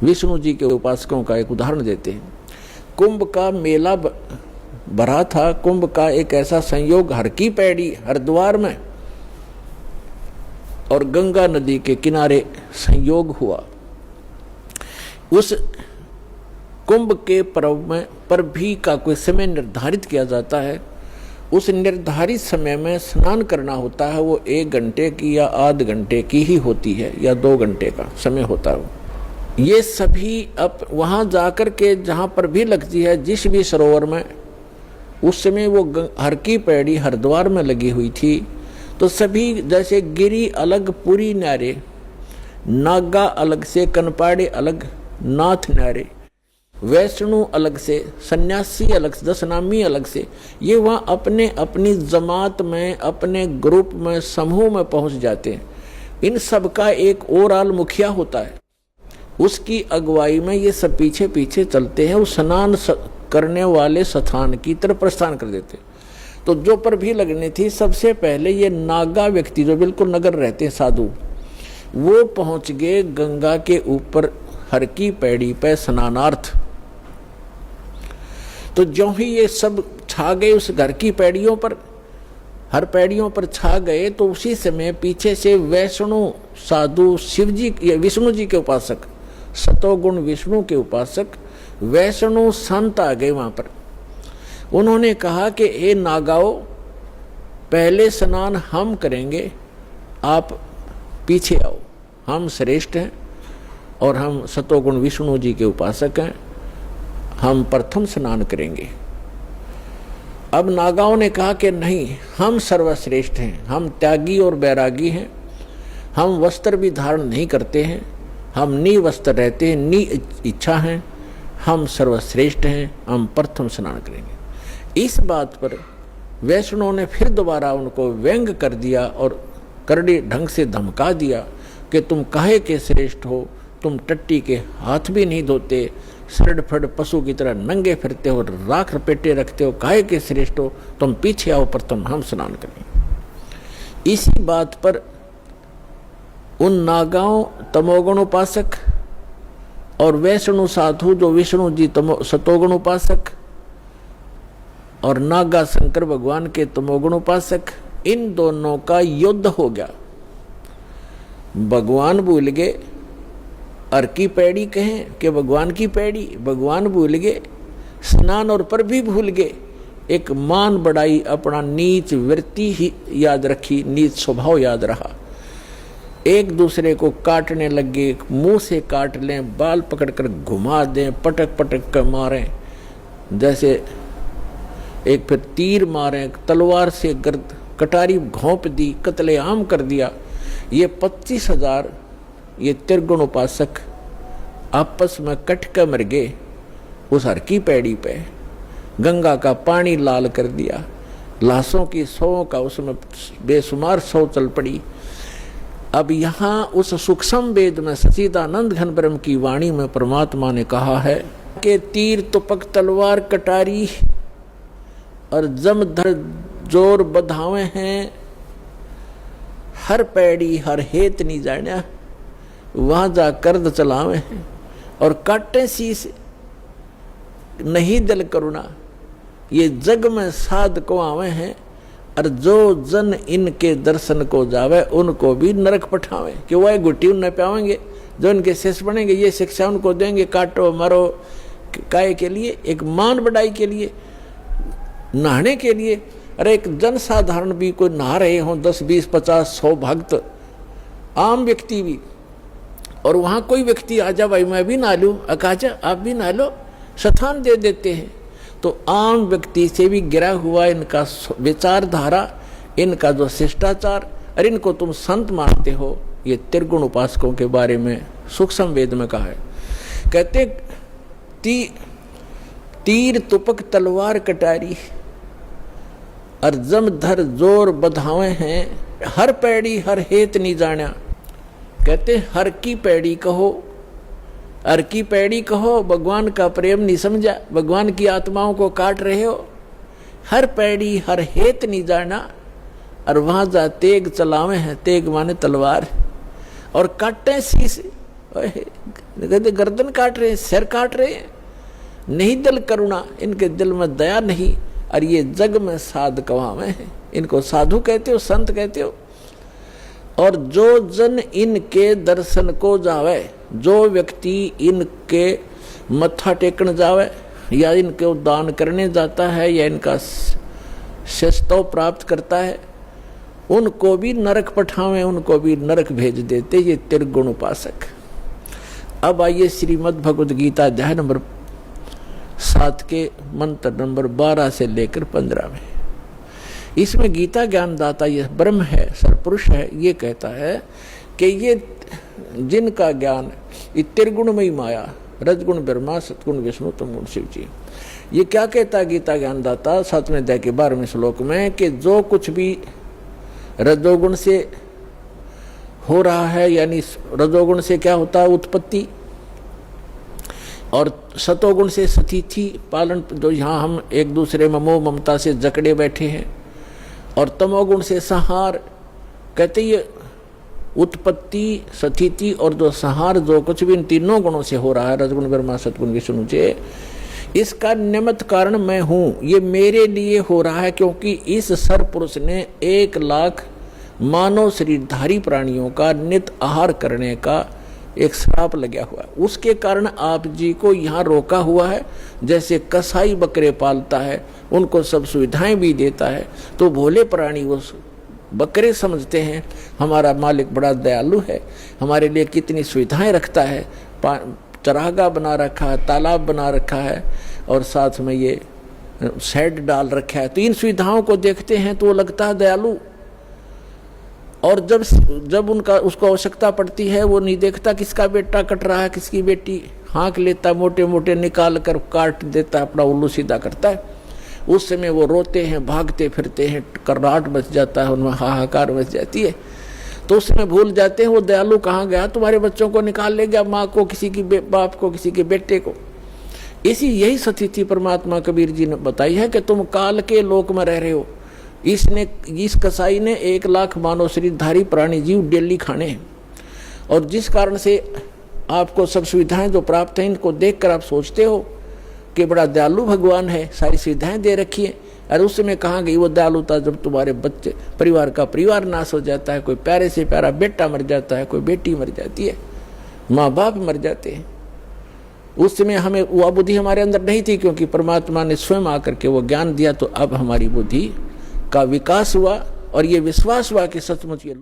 विष्णु जी के उपासकों का एक उदाहरण देते हैं। कुंभ का मेला भरा था। कुंभ का एक ऐसा संयोग हर की पैड़ी हरिद्वार में और गंगा नदी के किनारे संयोग हुआ। उस कुंभ के पर्व में पर भी का कोई समय निर्धारित किया जाता है। उस निर्धारित समय में स्नान करना होता है। वो 1 घंटे की या आध घंटे की ही होती है या 2 घंटे का समय होता है। ये सभी अब वहाँ जाकर के जहाँ पर भी लगती है, जिस भी सरोवर में, उस समय वो हर की पैड़ी हरिद्वार में लगी हुई थी। तो सभी जैसे गिरी अलग, पुरी न्यारे, नागा अलग से, कनपाड़े अलग, नाथ न्यारे, वैष्णु अलग से, सन्यासी अलग से, दशनामी अलग से, ये वहाँ अपने अपनी जमात में, अपने ग्रुप में, समूह में पहुँच जाते हैं। इन सब का एक ओवरऑल मुखिया होता है, उसकी अगुवाई में ये सब पीछे पीछे चलते हैं। उस स्नान करने वाले स्थान की तरफ प्रस्थान कर देते। तो जो पर भी लगनी थी, सबसे पहले ये नागा व्यक्ति जो बिल्कुल नगर रहते हैं, साधु, वो पहुंच गए गंगा के ऊपर हर की पैड़ी पे स्नानार्थ। तो जो ही ये सब छा गए उस घर की पैड़ियों पर, हर पैड़ियों पर छा गए, तो उसी समय पीछे से वैष्णु साधु, शिव जी, विष्णु जी के उपासक, सतोगुण विष्णु के उपासक वैष्णु संत आ गए वहां पर। उन्होंने कहा कि ए नागाओ, पहले स्नान हम करेंगे, आप पीछे आओ, हम श्रेष्ठ हैं और हम सतोगुण विष्णु जी के उपासक हैं, हम प्रथम स्नान करेंगे। अब नागाओं ने कहा कि नहीं, हम सर्वश्रेष्ठ हैं, हम त्यागी और बैरागी हैं, हम वस्त्र भी धारण नहीं करते हैं, हम निवस्त्र रहते हैं, नि इच्छा हैं, हम सर्वश्रेष्ठ हैं, हम प्रथम स्नान करेंगे। इस बात पर वैष्णव ने फिर दोबारा उनको व्यंग कर दिया और करड़ी ढंग से धमका दिया कि तुम काहे के श्रेष्ठ हो, तुम टट्टी के हाथ भी नहीं धोते, सड़ फड़ पशु की तरह नंगे फिरते हो, राख रपेटे रखते हो, काहे के श्रेष्ठ हो, तुम पीछे आओ, प्रथम हम स्नान करेंगे। इसी बात पर उन नागाओं, तमोगुण उपासक और वैष्णु साधु जो विष्णु जी सतोगुण उपासक और नागा शंकर भगवान के तमोगुण उपासक, इन दोनों का युद्ध हो गया। भगवान भूल गए, अर की पैड़ी कहें कि भगवान की पैड़ी, भगवान भूल गए, स्नान और पर भी भूल गए, एक मान बढ़ाई, अपना नीच वृत्ति ही याद रखी, नीच स्वभाव याद रहा। एक दूसरे को काटने लगे, मुंह से काट लें, बाल पकड़कर घुमा दें, पटक पटक कर मारें, जैसे एक फिर तीर मारें, तलवार से गर्द कटारी घोंप दी, कत्लेआम कर दिया। ये 25,000 ये त्रिगुण उपासक आपस में कट कर मर गए उस हर की पैड़ी पे। गंगा का पानी लाल कर दिया, लाशों की सौ का उसमें बेशुमार सौ चल पड़ी। अब यहाँ उस सूक्ष्म वेद में सच्चिदानंद घन ब्रह्म की वाणी में परमात्मा ने कहा है कि तीर तुपक तलवार कटारी और जमधर जोर बधावे हैं, हर पैड़ी हर हेत नहीं जाना, वहां जा कर्द चलावे हैं और काटे शीस नहीं दिल करुणा, ये जग में साध को आवे हैं और जो जन इनके दर्शन को जावे उनको भी नरक पठावे। कि वह गुट्टी उन पावेंगे, जो इनके शेष बनेंगे ये शिक्षा उनको देंगे, काटो मरो काय के लिए, एक मान बढ़ाई के लिए, नहाने के लिए। अरे एक जन साधारण भी कोई नहा रहे हों, 10, 20, 50, 100 भक्त, आम व्यक्ति भी, और वहां कोई व्यक्ति आ जा, भाई मैं भी नहा लूं, अकाजा आप भी नहा लो, स्थान दे देते हैं। तो आम व्यक्ति से भी गिरा हुआ इनका विचारधारा, इनका जो शिष्टाचार, और इनको तुम संत मानते हो, ये त्रिगुण उपासकों के बारे में सूक्ष्म वेद में कहा है। कहते तीर तुपक तलवार कटारी और जमधर जोर बधावे हैं, हर पैड़ी हर हेत नहीं जाना। कहते हर की पैड़ी कहो, हर की पैड़ी कहो, भगवान का प्रेम नहीं समझा, भगवान की आत्माओं को काट रहे हो, हर पैड़ी हर हेत नहीं जाना, और वहां जा तेग चलावे हैं, तेग माने तलवार, और काटे शीश, कहते गर्दन काट रहे हैं, सिर काट रहे हैं। नहीं दल करुणा, इनके दिल में दया नहीं। और ये जग में साध कवावे हैं, इनको साधु कहते हो, संत कहते हो। और जो जन इनके दर्शन को जावे, जो व्यक्ति इनके मत्था टेकन जावे या इनको दान करने जाता है या इनका शिष्टो प्राप्त करता है, उनको भी नरक पठावे, उनको भी नरक भेज देते ये त्रिगुण उपासक। अब आइए श्रीमद् भगवद गीता अध्याय नंबर 7 के मंत्र नंबर 12 से लेकर 15 में। इसमें गीता ज्ञानदाता ये ब्रह्म है, सरपुरुष है, ये कहता है कि ये जिनका ज्ञान ये त्रिगुणमयी माया, रजगुण ब्रह्मा, सतगुण विष्णु, तमगुण शिव जी, ये क्या कहता है गीता ज्ञानदाता 7वें अध्याय के 12वें श्लोक में कि जो कुछ भी रजोगुण से हो रहा है, यानी रजोगुण से क्या होता है उत्पत्ति, और सतोगुण से स्थिति पालन, जो यहाँ हम एक दूसरे में मोह ममता से जकड़े बैठे हैं, और तमोगुण से संहार, कहते ये उत्पत्ति स्थिति और जो संहार जो कुछ भी इन तीनों गुणों से हो रहा है, रजगुण ब्रह्मा सतगुण विष्णु से, इसका निमित्त कारण मैं हूँ। ये मेरे लिए हो रहा है क्योंकि इस सरपुरुष ने 1 लाख मानव शरीरधारी प्राणियों का नित आहार करने का एक श्राप लगा हुआ है। उसके कारण आप जी को यहाँ रोका हुआ है। जैसे कसाई बकरे पालता है, उनको सब सुविधाएं भी देता है, तो भोले प्राणी वो बकरे समझते हैं हमारा मालिक बड़ा दयालु है, हमारे लिए कितनी सुविधाएं रखता है, चरागाह बना रखा है, तालाब बना रखा है, और साथ में ये शेड डाल रखा है। तो इन सुविधाओं को देखते हैं तो वो लगता है दयालु। और जब उनका उसको आवश्यकता पड़ती है, वो नहीं देखता किसका बेटा कट रहा है, किसकी बेटी, हाँक लेता, मोटे मोटे निकाल कर काट देता, अपना उल्लू सीधा करता है। उस समय वो रोते हैं, भागते फिरते हैं, कर्राट मच जाता है, उनमें हाहाकार मच जाती है। तो उस समय भूल जाते हैं वो दयालु कहाँ गया, तुम्हारे बच्चों को निकाल ले गया, माँ को, किसी की बाप को, किसी के बेटे को। यही स्थिति परमात्मा कबीर जी ने बताई है कि तुम काल के लोक में रह रहे हो। इस कसाई ने 1 लाख मानव शरीरधारी प्राणी जीव डेली खाने हैं, और जिस कारण से आपको सब सुविधाएं जो प्राप्त हैं, इनको देखकर आप सोचते हो कि बड़ा दयालु भगवान है, सारी सुविधाएं दे रखी है। और उस समय कहाँ गई वो दयालुता, जब तुम्हारे बच्चे, परिवार का परिवार नाश हो जाता है, कोई प्यारे से प्यारा बेटा मर जाता है, कोई बेटी मर जाती है, माँ बाप मर जाते हैं। उस समय हमें वह बुद्धि हमारे अंदर नहीं थी, क्योंकि परमात्मा ने स्वयं आकर के वो ज्ञान दिया, तो अब हमारी बुद्धि का विकास हुआ और ये विश्वास हुआ कि सचमुच ये